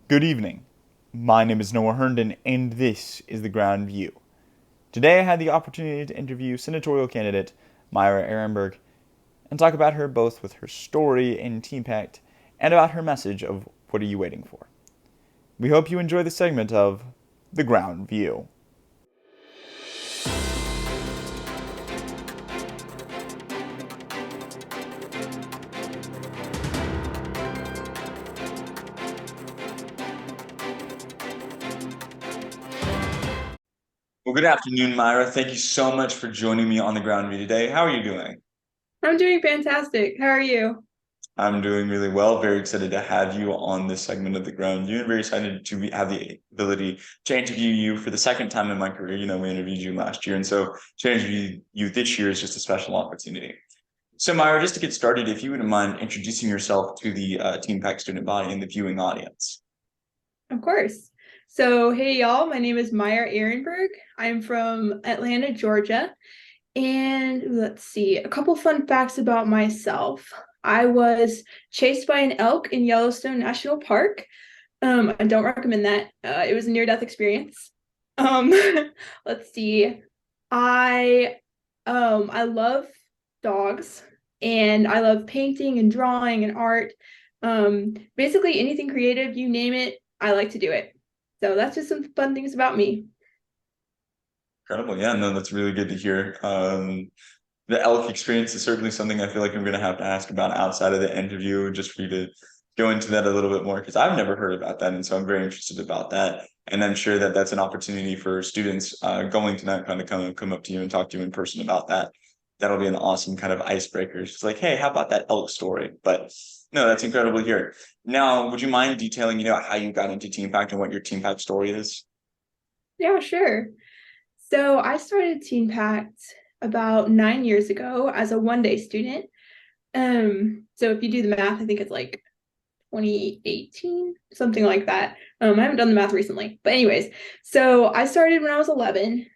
Good evening. My name is Noah Herndon, and this is the Groundview. Today I had the opportunity to interview Senatorial Candidate Myra Ehrenberg and talk about her both with her story and Team Pact and about her message of what are you waiting for. We hope you enjoy the segment of the Groundview. Well, good afternoon, Myra. Thank you so much for joining me on the Groundview today. How are you doing? I'm doing fantastic. How are you? I'm doing really well. Very excited to have you on this segment of the ground. You're very excited to have the ability to interview you for the second time in my career. We interviewed you last year, and so to interview you this year is just a special opportunity. So, Myra, just to get started, if you wouldn't mind introducing yourself to the Team Pack student body and the viewing audience. Of course. So, hey y'all, my name is Myra Ehrenberg. I'm from Atlanta, Georgia. And let's see, a couple fun facts about myself. I was chased by an elk in Yellowstone National Park. I don't recommend that. It was a near-death experience. Um, let's see. I I love dogs and I love painting and drawing and art. Basically anything creative, you name it, I like to do it. So that's just some fun things about me. Incredible. Yeah, no, that's really good to hear. The elk experience is certainly something I feel like I'm going to have to ask about outside of the interview, just for you to go into that a little bit more, because I've never heard about that, and so I'm very interested about that. And I'm sure that that's an opportunity for students going to that kind of come up to you and talk to you in person about that. That'll be an awesome kind of icebreaker. It's like, hey, how about that elk story? But no, that's incredible to hear. Now, would you mind detailing, how you got into Team Pact and what your Team Pact story is? Yeah, sure. So I started Teen Pact about 9 years ago as a one-day student. So if you do the math, I think it's like 2018, something like that. I haven't done the math recently, but anyways, so I started when I was 11.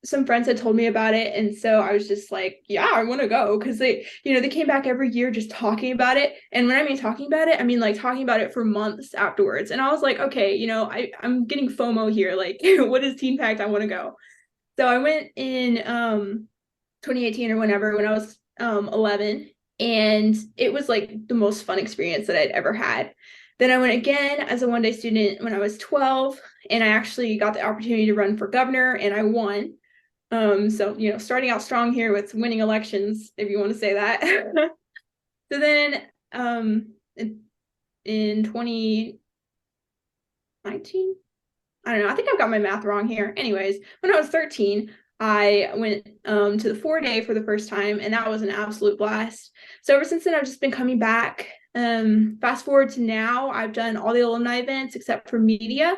Some friends had told me about it, and so I was just like, yeah, I want to go because they came back every year just talking about it. And when I mean talking about it, I mean like talking about it for months afterwards. And I was like, okay, I'm getting FOMO here. Like, what is Teen Pact? I want to go. So I went in 2018 or whenever when I was 11, and it was like the most fun experience that I'd ever had. Then I went again as a one-day student when I was 12, and I actually got the opportunity to run for governor and I won. So starting out strong here with winning elections, if you want to say that. So then in 2019, I don't know. I think I've got my math wrong here. Anyways, when I was 13, I went to the 4 day for the first time, and that was an absolute blast. So ever since then, I've just been coming back. Fast forward to now, I've done all the alumni events except for media.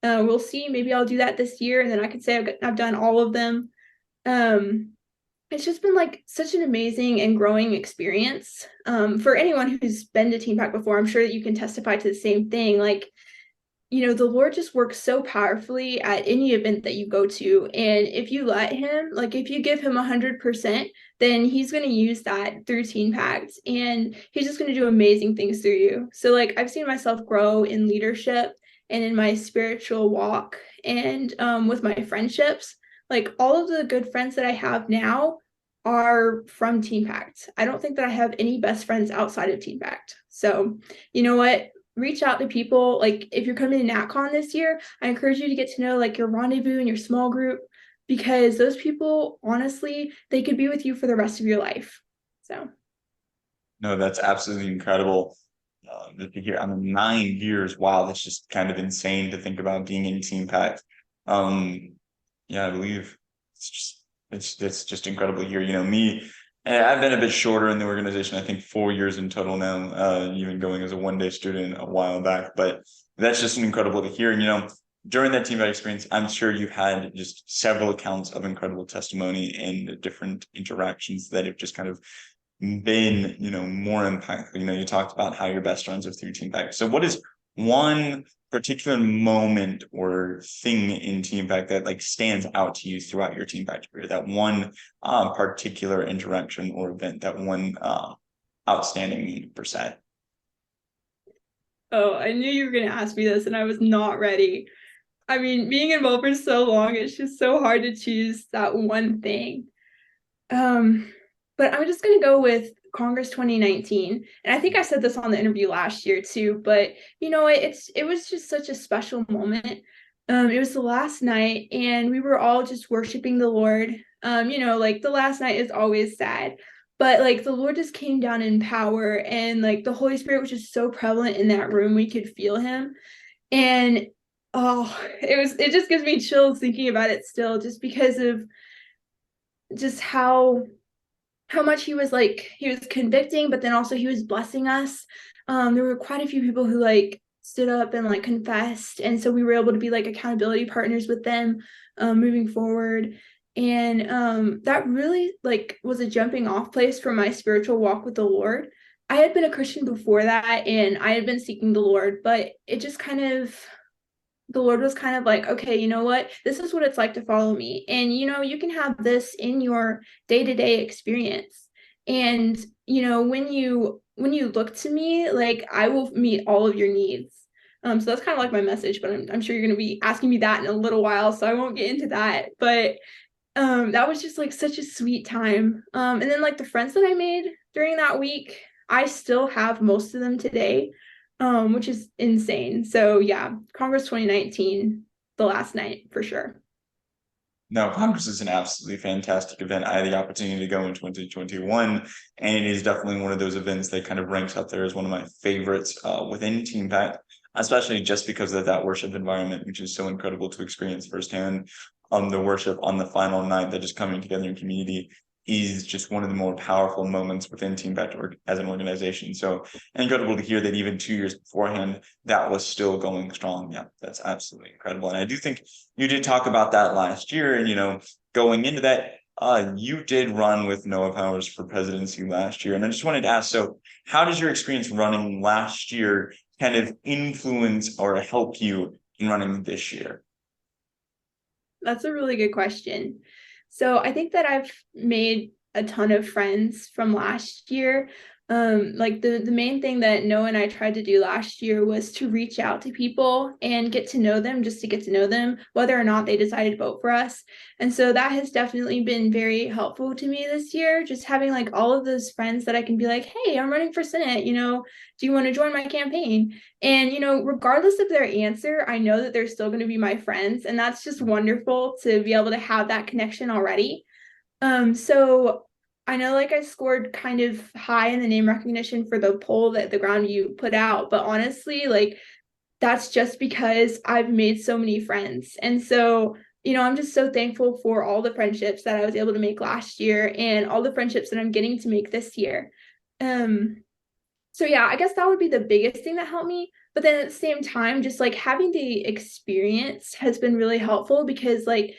We'll see. Maybe I'll do that this year, and then I could say I've done all of them. Um, it's just been like such an amazing and growing experience. For anyone who's been to Team Pack before, I'm sure that you can testify to the same thing. Like, the Lord just works so powerfully at any event that you go to. And if you let him, like if you give him 100%, then he's going to use that through Teen Pact and he's just going to do amazing things through you. So, like, I've seen myself grow in leadership and in my spiritual walk and with my friendships. Like, all of the good friends that I have now are from Teen Pact. I don't think that I have any best friends outside of Teen Pact. So, you know what? Reach out to people. Like if you're coming to NatCon this year, I encourage you to get to know like your rendezvous and your small group because those people, honestly, they could be with you for the rest of your life. So No, that's absolutely incredible. Just to hear, I mean, 9 years. Wow, that's just kind of insane to think about being in Team Pact. Um, yeah, I believe it's just incredible to hear. Me, I've been a bit shorter in the organization. I think 4 years in total now. Even going as a one day student a while back, but that's just incredible to hear. And during that Team Pact experience, I'm sure you had just several accounts of incredible testimony and different interactions that have just kind of been, more impactful. You talked about how your best friends are through Team Pact. So what is one particular moment or thing in Team Pact that like stands out to you throughout your Team Pact career? That one particular interaction or event, that one outstanding moment per se. Oh, I knew you were going to ask me this and I was not ready. I mean, being involved for so long, it's just so hard to choose that one thing. Um, but I'm just going to go with Congress 2019. And I think I said this on the interview last year too, but it was just such a special moment. It was the last night and we were all just worshiping the Lord. Like the last night is always sad, but like the Lord just came down in power and like the Holy Spirit was just so prevalent in that room. We could feel him. And it just gives me chills thinking about it still, just because of just how much he was convicting, but then also he was blessing us. There were quite a few people who like stood up and like confessed, and so we were able to be like accountability partners with them moving forward. And that really like was a jumping off place for my spiritual walk with the Lord. I had been a Christian before that and I had been seeking the Lord, but it just kind of the Lord was kind of like, okay, you know what? This is what it's like to follow me. And, you can have this in your day-to-day experience. And, when you look to me, like I will meet all of your needs. So that's kind of like my message, but I'm sure you're going to be asking me that in a little while, so I won't get into that. But that was just like such a sweet time. And then like the friends that I made during that week, I still have most of them today, which is insane. So yeah, Congress 2019, the last night for sure. No, Congress is an absolutely fantastic event. I had the opportunity to go in 2021, and it is definitely one of those events that kind of ranks up there as one of my favorites within Team Pact, especially just because of that worship environment, which is so incredible to experience firsthand. The worship on the final night, that just coming together in community is just one of the more powerful moments within Team Pact as an organization. So incredible to hear that even 2 years beforehand, that was still going strong. Yeah, that's absolutely incredible. And I do think you did talk about that last year, and going into that, you did run with Noah Powers for presidency last year, and I just wanted to ask, so how does your experience running last year kind of influence or help you in running this year? That's a really good question. So I think that I've made a ton of friends from last year. Like the main thing that Noah and I tried to do last year was to reach out to people and get to know them, just to get to know them, whether or not they decided to vote for us. And so that has definitely been very helpful to me this year, just having like all of those friends that I can be like, hey, I'm running for Senate, do you want to join my campaign? And, regardless of their answer, I know that they're still going to be my friends. And that's just wonderful to be able to have that connection already. So I know like I scored kind of high in the name recognition for the poll that the Groundview put out, but honestly, like that's just because I've made so many friends. And so, I'm just so thankful for all the friendships that I was able to make last year and all the friendships that I'm getting to make this year. So yeah, I guess that would be the biggest thing that helped me. But then at the same time, just like having the experience has been really helpful because like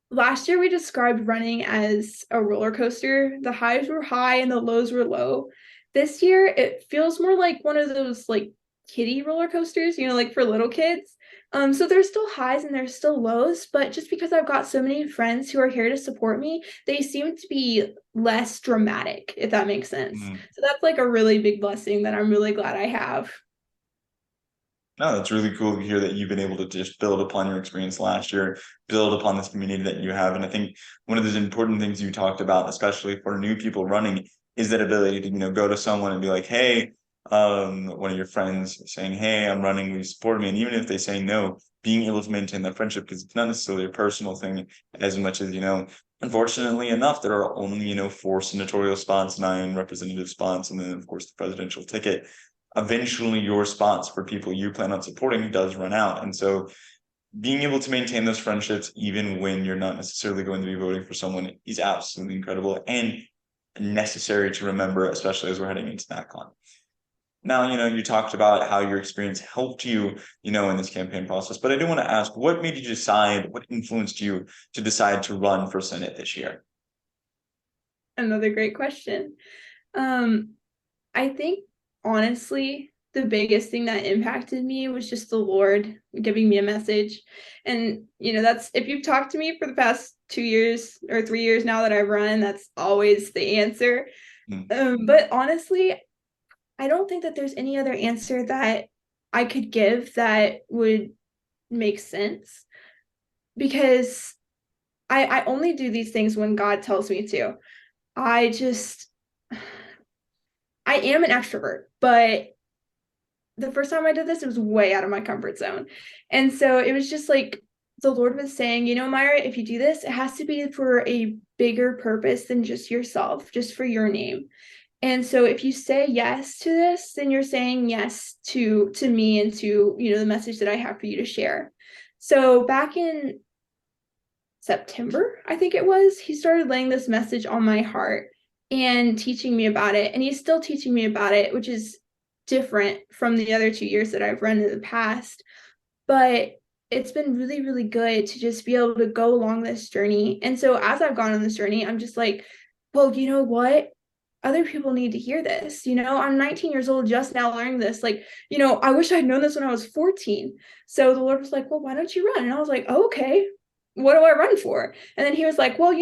last year we described running as a roller coaster. The highs were high and the lows were low. This year it feels more like one of those like kiddie roller coasters, like for little kids. So there's still highs and there's still lows, but just because I've got so many friends who are here to support me, they seem to be less dramatic, if that makes sense. Mm. So that's like a really big blessing that I'm really glad I have. No, that's really cool to hear that you've been able to just build upon your experience last year, build upon this community that you have. And I think one of those important things you talked about, especially for new people running, is that ability to, go to someone and be like, hey, one of your friends saying, hey, I'm running, will you support me? And even if they say no, being able to maintain that friendship, because it's not necessarily a personal thing as much as, unfortunately enough, there are only, 4 senatorial spots, 9 representative spots, and then of course the presidential ticket. Eventually your spots for people you plan on supporting does run out. And so being able to maintain those friendships, even when you're not necessarily going to be voting for someone, is absolutely incredible and necessary to remember, especially as we're heading into NatCon. Now, you talked about how your experience helped you, in this campaign process, but I do want to ask, what made you decide, what influenced you to decide to run for Senate this year? Another great question. Um, I think honestly, the biggest thing that impacted me was just the Lord giving me a message. And, that's if you've talked to me for the past 2 years or 3 years now that I've run, that's always the answer. Mm. But honestly, I don't think that there's any other answer that I could give that would make sense, because I only do these things when God tells me to. I just, I am an extrovert, but the first time I did this, it was way out of my comfort zone. And so it was just like the Lord was saying, Myra, if you do this, it has to be for a bigger purpose than just yourself, just for your name. And so if you say yes to this, then you're saying yes to me and to, the message that I have for you to share. So back in September, I think it was, he started laying this message on my heart and teaching me about it. And he's still teaching me about it, which is different from the other 2 years that I've run in the past. But it's been really, really good to just be able to go along this journey. And so as I've gone on this journey, I'm just like, well, you know what? Other people need to hear this. I'm 19 years old, just now learning this. Like, I wish I'd known this when I was 14. So the Lord was like, well, why don't you run? And I was like, oh, okay, what do I run for? And then he was like, well,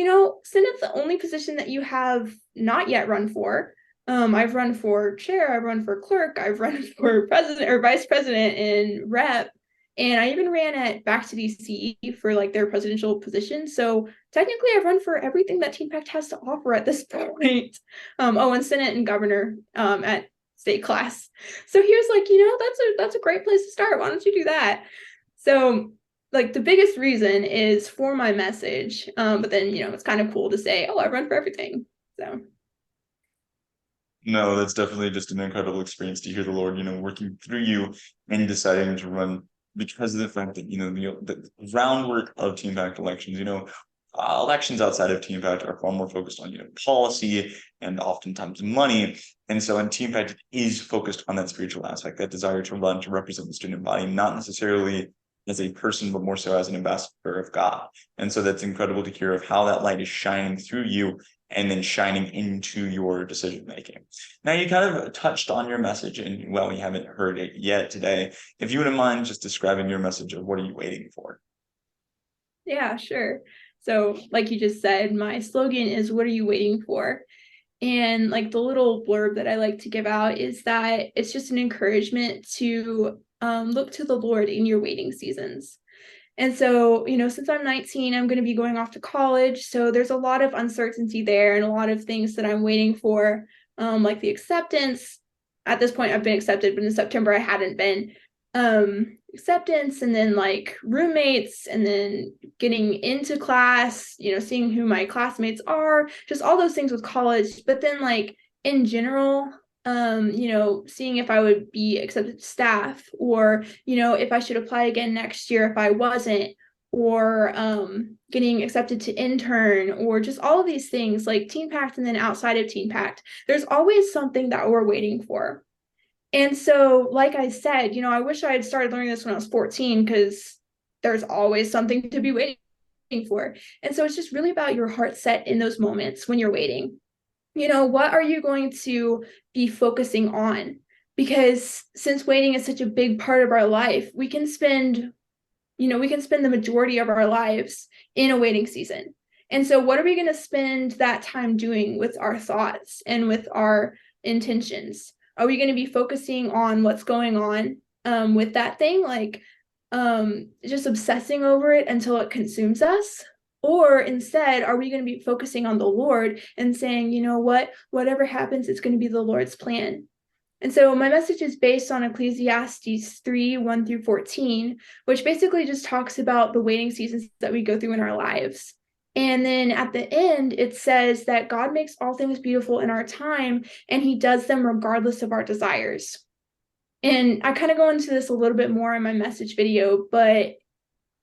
Senate's the only position that you have not yet run for. I've run for chair, I've run for clerk, I've run for president or vice president and rep. And I even ran at back to DC for like their presidential position. So technically I've run for everything that Teen Pact has to offer at this point. And Senate and governor at state class. So he was like, that's a great place to start. Why don't you do that? So like the biggest reason is for my message. But then, it's kind of cool to say, oh, I run for everything. So No, that's definitely just an incredible experience to hear the Lord, working through you and deciding to run because of the fact that, the groundwork of Team Pact elections, elections outside of Team Pact are far more focused on, policy and oftentimes money. And so in Team Pact, it is focused on that spiritual aspect, that desire to run, to represent the student body, not necessarily as a person, but more so as an ambassador of God. And so that's incredible to hear of how that light is shining through you and then shining into your decision making. Now, you kind of touched on your message, and well, we haven't heard it yet today. If you wouldn't mind just describing your message of what are you waiting for? yeah, sure. So like you just said, my slogan is, what are you waiting for? And like the little blurb that I like to give out is that it's just an encouragement to look to the Lord in your waiting seasons. And so, since I'm 19, I'm going to be going off to college. So there's a lot of uncertainty there and a lot of things that I'm waiting for, like the acceptance. At this point, I've been accepted, but in September, I hadn't been. Acceptance, and then like roommates, and then getting into class, seeing who my classmates are, just all those things with college. But then like in general, seeing if I would be accepted to staff, or, if I should apply again next year if I wasn't, or getting accepted to intern, or just all of these things like Teen Pact. And then outside of Teen Pact, there's always something that we're waiting for. And so, like I said, I wish I had started learning this when I was 14, because there's always something to be waiting for. And so it's just really about your heart set in those moments when you're waiting. What are you going to be focusing on? Because since waiting is such a big part of our life, we can spend the majority of our lives in a waiting season. And so what are we going to spend that time doing with our thoughts and with our intentions? Are we going to be focusing on what's going on with that thing, like just obsessing over it until it consumes us? Or instead, are we going to be focusing on the Lord and saying, whatever happens, it's going to be the Lord's plan? And so my message is based on Ecclesiastes 3:1-14, which basically just talks about the waiting seasons that we go through in our lives. And then at the end, it says that God makes all things beautiful in our time, and he does them regardless of our desires. And I kind of go into this a little bit more in my message video, but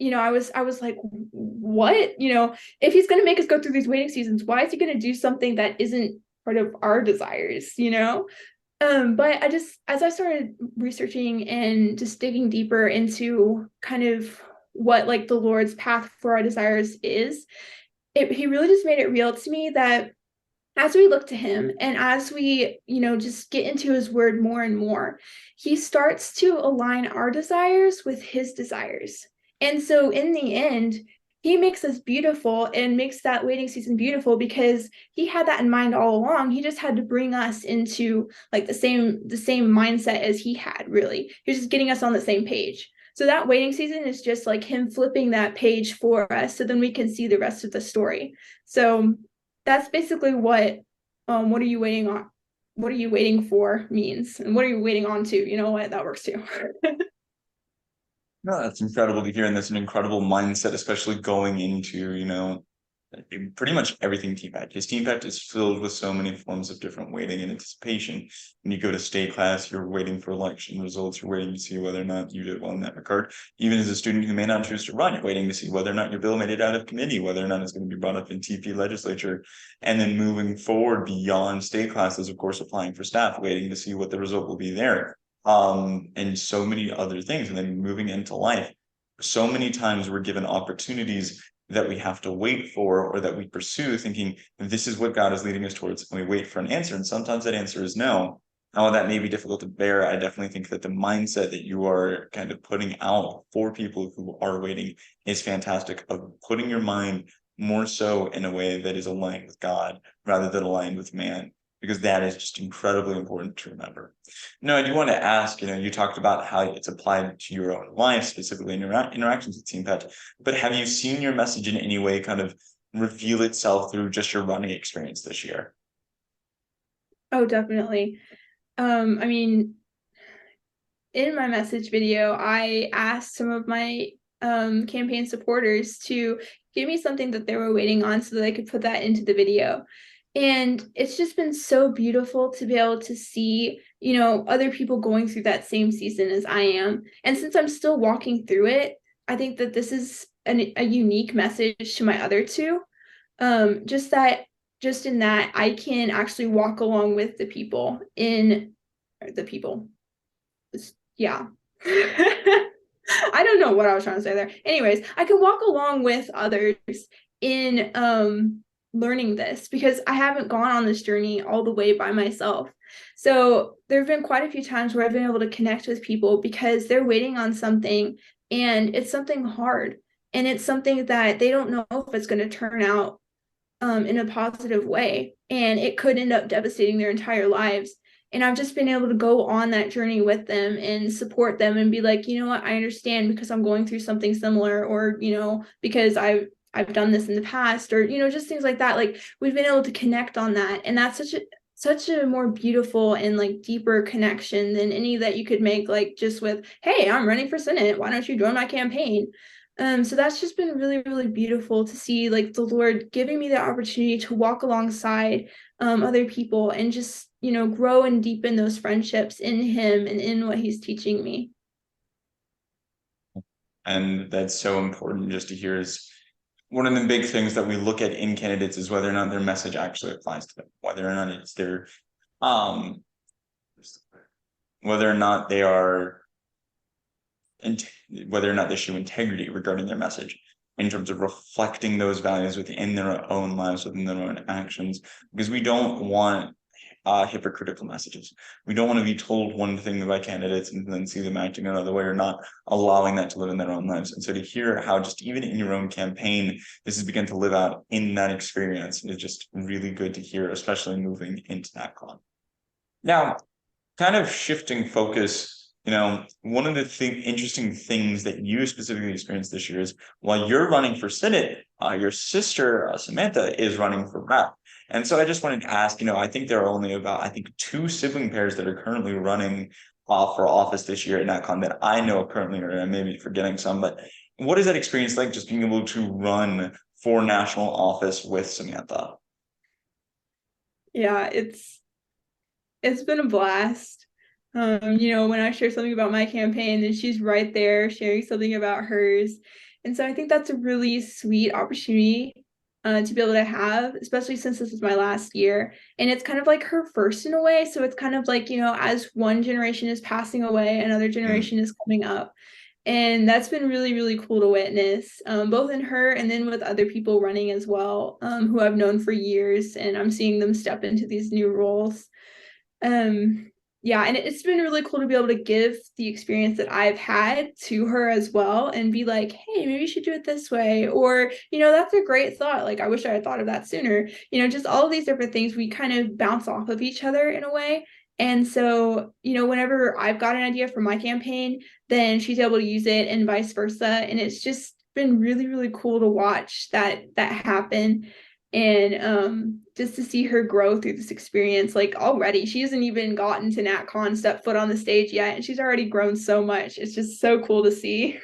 I was like, what? If he's going to make us go through these waiting seasons, why is he going to do something that isn't part of our desires? But as I started researching and just digging deeper into kind of what like the Lord's path for our desires is, he really just made it real to me that as we look to him and as we, just get into his word more and more, he starts to align our desires with his desires. And so in the end, he makes us beautiful and makes that waiting season beautiful because he had that in mind all along. He just had to bring us into like the same mindset as he had, really. He was just getting us on the same page. So that waiting season is just like him flipping that page for us so then we can see the rest of the story. So that's basically what are you waiting on? What are you waiting for means, and what are you waiting on to? You know what? That works too. No, that's incredible to hear, and that's an incredible mindset, especially going into, pretty much everything TPAC. Because TPAC is filled with so many forms of different waiting and anticipation. When you go to state class, you're waiting for election results, you're waiting to see whether or not you did well in that regard. Even as a student who may not choose to run, you're waiting to see whether or not your bill made it out of committee, whether or not it's going to be brought up in TP legislature. And then moving forward beyond state classes, of course, applying for staff, waiting to see what the result will be there, and so many other things. And then moving into life, so many times we're given opportunities that we have to wait for or that we pursue, thinking this is what God is leading us towards, and we wait for an answer. And sometimes that answer is no. Now, while that may be difficult to bear, I definitely think that the mindset that you are kind of putting out for people who are waiting is fantastic, of putting your mind more so in a way that is aligned with God rather than aligned with man, because that is just incredibly important to remember. No, I do want to ask, you talked about how it's applied to your own life, specifically in your interactions with Team Pet, but have you seen your message in any way kind of reveal itself through just your running experience this year? Oh, definitely. I mean, in my message video, I asked some of my campaign supporters to give me something that they were waiting on so that I could put that into the video. And it's just been so beautiful to be able to see, other people going through that same season as I am. And since I'm still walking through it, I think that this is a unique message to my other two. Just in that I can actually walk along with the people in the people. Yeah. I don't know what I was trying to say there. Anyways, I can walk along with others in learning this because I haven't gone on this journey all the way by myself. So there have been quite a few times where I've been able to connect with people because they're waiting on something and it's something hard and it's something that they don't know if it's going to turn out in a positive way, and it could end up devastating their entire lives. And I've just been able to go on that journey with them and support them and be like, you know what, I understand because I'm going through something similar, or because I've done this in the past, or just things like that. Like, we've been able to connect on that, and that's such a more beautiful and like deeper connection than any that you could make, like just with, hey, I'm running for Senate, why don't you join my campaign? So that's just been really, really beautiful to see, like the Lord giving me the opportunity to walk alongside other people and just, grow and deepen those friendships in Him and in what He's teaching me. And that's so important just to hear. Is one of the big things that we look at in candidates is whether or not their message actually applies to them, whether or not it's their um whether or not they are and whether or not they show integrity regarding their message in terms of reflecting those values within their own lives, within their own actions, because we don't want hypocritical messages. We don't want to be told one thing by candidates and then see them acting another way, or not allowing that to live in their own lives. And so to hear how just even in your own campaign, this has begun to live out in that experience is just really good to hear, especially moving into that con. Now, kind of shifting focus, one of the interesting things that you specifically experienced this year is while you're running for Senate, your sister, Samantha, is running for rep. And so I just wanted to ask, I think there are only about, I think, two sibling pairs that are currently running for office this year at NatCon that I know currently, or I may be forgetting some, but what is that experience like, just being able to run for national office with Samantha? Yeah, it's been a blast. When I share something about my campaign, then she's right there sharing something about hers. And so I think that's a really sweet opportunity to be able to have, especially since this is my last year. And it's kind of like her first in a way. So it's kind of like, as one generation is passing away, another generation is coming up. And that's been really, really cool to witness, both in her and then with other people running as well, who I've known for years. And I'm seeing them step into these new roles. Um, yeah, and it's been really cool to be able to give the experience that I've had to her as well and be like, hey, maybe you should do it this way. Or, that's a great thought. Like, I wish I had thought of that sooner. Just all of these different things, we kind of bounce off of each other in a way. And so, whenever I've got an idea for my campaign, then she's able to use it and vice versa. And it's just been really, really cool to watch that happen. And just to see her grow through this experience, like already she hasn't even gotten to NatCon, step foot on the stage yet, and she's already grown so much. It's just so cool to see.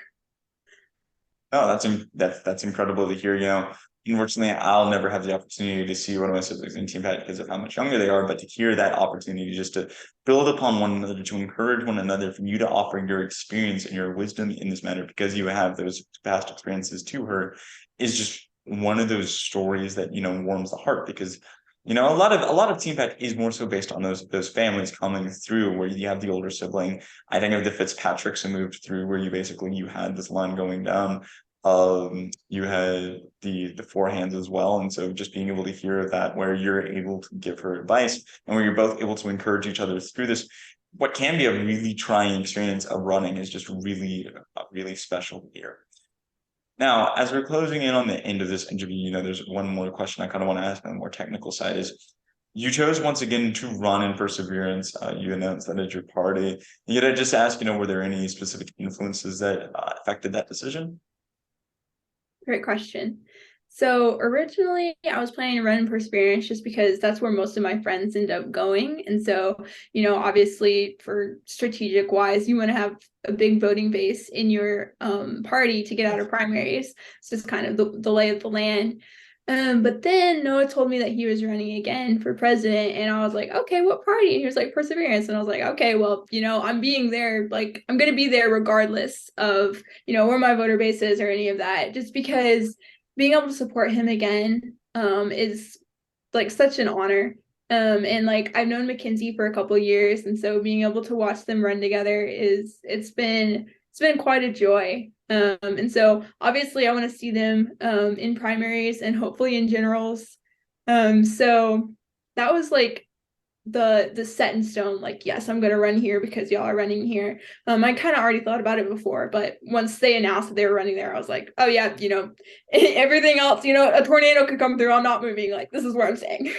No, that's incredible to hear. Unfortunately, I'll never have the opportunity to see one of my siblings in team pet because of how much younger they are. But to hear that opportunity, just to build upon one another, to encourage one another, for you to offer your experience and your wisdom in this matter, because you have those past experiences to her, is just one of those stories that warms the heart. Because a lot of team pet is more so based on those families coming through, where you have the older sibling. I think of the Fitzpatricks who moved through, where you had this line going down. You had the four hands as well, and so just being able to hear that, where you're able to give her advice and where you're both able to encourage each other through this, what can be a really trying experience of running, is just really special to hear. Now, as we're closing in on the end of this interview, there's one more question I kind of want to ask on the more technical side. Is you chose once again to run in Perseverance. You announced that at your party. And yet I just ask, were there any specific influences that affected that decision? Great question. So originally I was planning to run in Perseverance just because that's where most of my friends end up going. And so, obviously for strategic wise, you want to have a big voting base in your party to get out of primaries. It's just kind of the lay of the land. But then Noah told me that he was running again for president, and I was like, okay, what party? And he was like, Perseverance. And I was like, okay, well, I'm being there, like I'm gonna be there regardless of, where my voter base is or any of that, just because being able to support him again is like such an honor. And like I've known Mackenzie for a couple of years, and so being able to watch them run together it's been quite a joy. And so obviously I want to see them in primaries and hopefully in generals. So that was like the set in stone, like, yes, I'm gonna run here because y'all are running here. I kind of already thought about it before, but once they announced that they were running there, I was like, oh yeah, everything else, a tornado could come through, I'm not moving, like this is where I'm staying.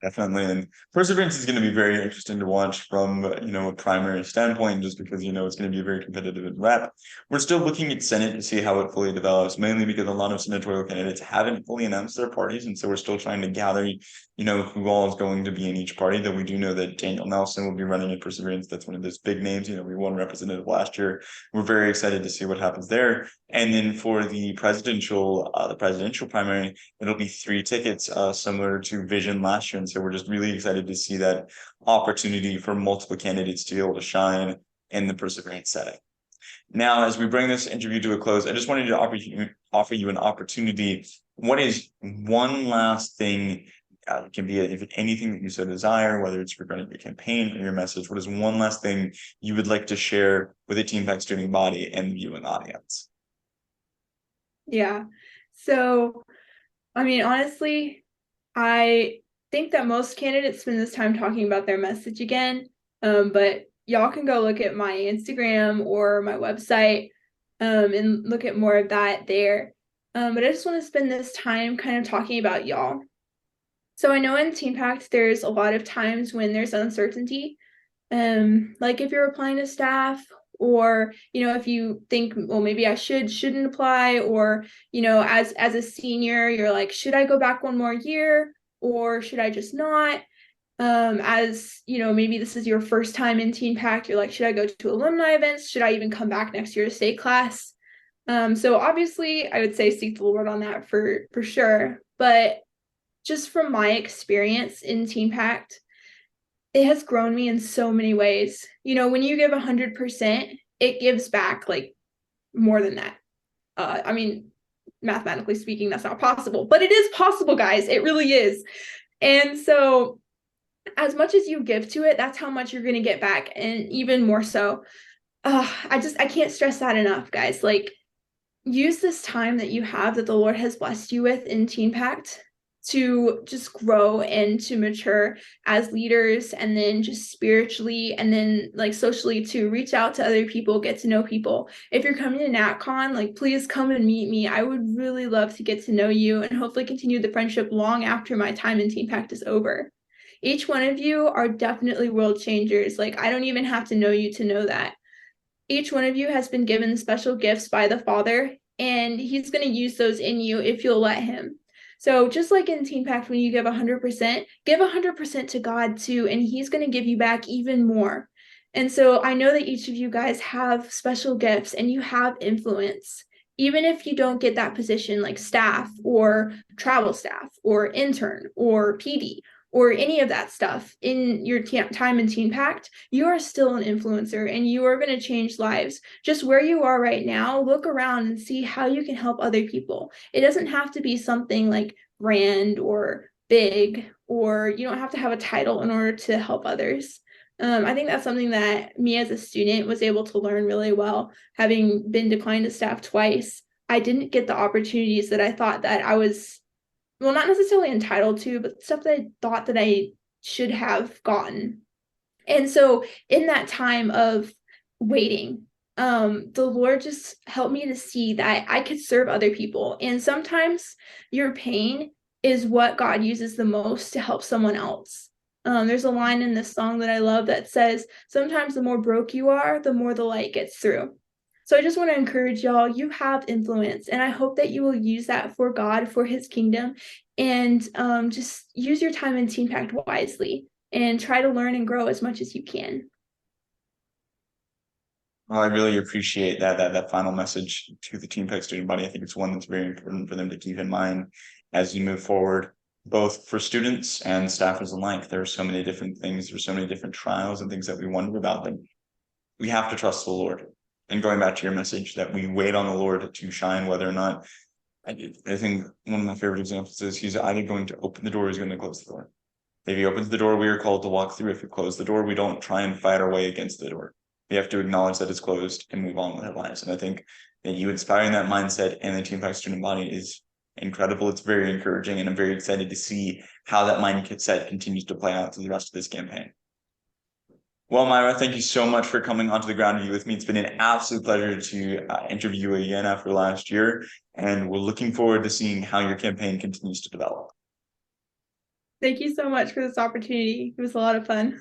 Definitely. And Perseverance is going to be very interesting to watch from, a primary standpoint, just because, it's going to be a very competitive rep. We're still looking at Senate to see how it fully develops, mainly because a lot of senatorial candidates haven't fully announced their parties. And so we're still trying to gather, who all is going to be in each party. Though we do know that Daniel Nelson will be running in Perseverance. That's one of those big names. We won representative last year. We're very excited to see what happens there. And then for the presidential primary, it'll be 3 tickets, similar to Vision last year. And so we're just really excited to see that opportunity for multiple candidates to be able to shine in the Perseverance setting. Now, as we bring this interview to a close, I just wanted to offer you an opportunity. What is one last thing? It can be if anything that you so desire, whether it's regarding your campaign or your message. What is one last thing you would like to share with the Team Pack student body and the viewing audience? Yeah. So, I mean, honestly, I think that most candidates spend this time talking about their message again. But y'all can go look at my Instagram or my website and look at more of that there. But I just want to spend this time kind of talking about y'all. So I know in Team Pact, there's a lot of times when there's uncertainty. Like if you're applying to staff, or if you think, well, maybe I shouldn't apply, or as a senior you're like, should I go back one more year or should I just not? As maybe this is your first time in Teen Pact, you're like, should I go to alumni events? Should I even come back next year to state class? So obviously I would say seek the Lord on that for sure. But just from my experience in Teen Pact, it has grown me in so many ways. When you give 100%, it gives back like more than that. I mean, mathematically speaking, that's not possible, but it is possible, guys. It really is. And so, as much as you give to it, that's how much you're going to get back, and even more so. I can't stress that enough, guys. Like, use this time that you have, that the Lord has blessed you with in Teen Pact, to just grow and to mature as leaders, and then just spiritually, and then like socially, to reach out to other people, get to know people. If you're coming to NatCon, like please come and meet me. I would really love to get to know you and hopefully continue the friendship long after my time in Team Pact is over. Each one of you are definitely world changers. Like I don't even have to know you to know that. Each one of you has been given special gifts by the Father, and he's going to use those in you if you'll let him. So just like in Team Pact, when you give 100%, give 100% to God too, and he's going to give you back even more. And so I know that each of you guys have special gifts and you have influence. Even if you don't get that position like staff or travel staff or intern or PD or any of that stuff in your time in Team Pact, you are still an influencer and you are going to change lives. Just where you are right now, look around and see how you can help other people. It doesn't have to be something like grand or big, or you don't have to have a title in order to help others. I think that's something that me as a student was able to learn really well, having been declined to staff twice. I didn't get the opportunities that I thought that I was, well, not necessarily entitled to, but stuff that I thought that I should have gotten. And so in that time of waiting, the Lord just helped me to see that I could serve other people. And sometimes your pain is what God uses the most to help someone else. There's a line in this song that I love that says, sometimes the more broke you are, the more the light gets through. So I just want to encourage y'all, you have influence, and I hope that you will use that for God, for his kingdom, and just use your time in Team Pact wisely and try to learn and grow as much as you can. Well, I really appreciate that final message to the Team Pact student body. I think it's one that's very important for them to keep in mind as you move forward, both for students and staffers alike. There are so many different things, there's so many different trials and things that we wonder about them. We have to trust the Lord. And going back to your message, that we wait on the Lord to shine, whether or not, I think one of my favorite examples is he's either going to open the door or he's going to close the door. If he opens the door, we are called to walk through. If we close the door, we don't try and fight our way against the door. We have to acknowledge that it's closed and move on with our lives. And I think that you inspiring that mindset in the Team Pact student body is incredible. It's very encouraging, and I'm very excited to see how that mindset continues to play out through the rest of this campaign. Well, Myra, thank you so much for coming onto the Groundview with me. It's been an absolute pleasure to interview you again after last year, and we're looking forward to seeing how your campaign continues to develop. Thank you so much for this opportunity. It was a lot of fun.